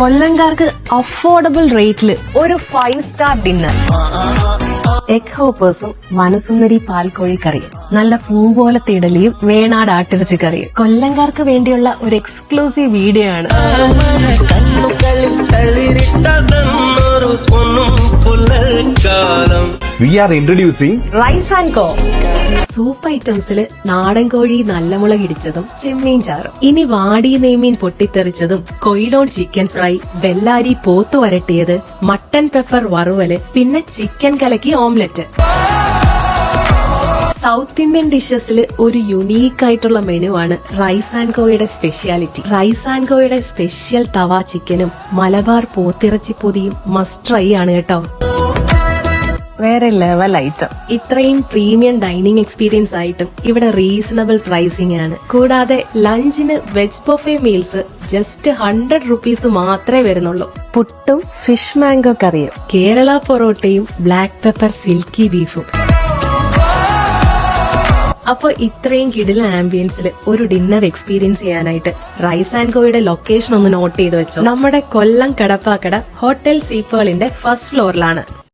കൊല്ലംകാർക്ക് affordable റേറ്റിൽ ഒരു 5-സ്റ്റാർ dinner. Egg ഹോപ്പേഴ്സും വനസുന്ദരി പാൽക്കോഴി കറിയും, നല്ല പൂ പോലത്തെ ഇഡലിയും വേണാട് ആട്ടിറച്ചി കറിയും കൊല്ലംകാർക്ക് വേണ്ടിയുള്ള ഒരു എക്സ്ക്ലൂസീവ് വീഡിയോ ആണ്. We are introducing rice and co. Soup ഐറ്റംസില് നാടൻ കോഴി നല്ല മുളക് ഇടിച്ചതും ചെമ്മീൻ ചാറും, ഇനി വാടി നെയ്മീൻ പൊട്ടിത്തെറിച്ചതും, കൊയിലോൺ ചിക്കൻ ഫ്രൈ, ബെല്ലാരി പോത്തു വരട്ടിയത്, മട്ടൻ പെപ്പർ വറുവല്, പിന്നെ ചിക്കൻ കലക്കി ഓംലെറ്റ്. സൗത്ത് ഇന്ത്യൻ ഡിഷസിൽ ഒരു യുണീക്ക് ആയിട്ടുള്ള മെനു ആണ് റൈസ് ആൻഡ് കോയുടെ സ്പെഷ്യാലിറ്റി. റൈസ് ആൻഡ് കോയുടെ സ്പെഷ്യൽ തവ ചിക്കനും മലബാർ പോത്തിറച്ചി പൊതിയും മസ്റ്റ് ട്രൈ ആണ് കേട്ടോ. വേറെ ലെവൽ ഐറ്റം. ഇത്രയും പ്രീമിയം ഡൈനിങ് എക്സ്പീരിയൻസ് ആയിട്ടും ഇവിടെ റീസണബിൾ പ്രൈസിംഗ് ആണ്. കൂടാതെ ലഞ്ചിന് veg buffet meals just 100 rupees മാത്രമേ വരുന്നുള്ളൂ. പുട്ടും ഫിഷ് മാംഗോ കറിയും, കേരള പൊറോട്ടയും ബ്ലാക്ക് പെപ്പർ സിൽക്കി ബീഫും. അപ്പൊ ഇത്രയും കിടിലൻ ആംബിയൻസിൽ ഒരു ഡിന്നർ എക്സ്പീരിയൻസ് ചെയ്യാനായിട്ട് റൈസ് ആൻഡ് കോയുടെ ലൊക്കേഷൻ ഒന്ന് നോട്ട് ചെയ്ത് വെച്ചോ. നമ്മുടെ കൊല്ലം കടപ്പാക്കട ഹോട്ടൽ സീപ്പേളിന്റെ ഫസ്റ്റ് ഫ്ലോറിലാണ്.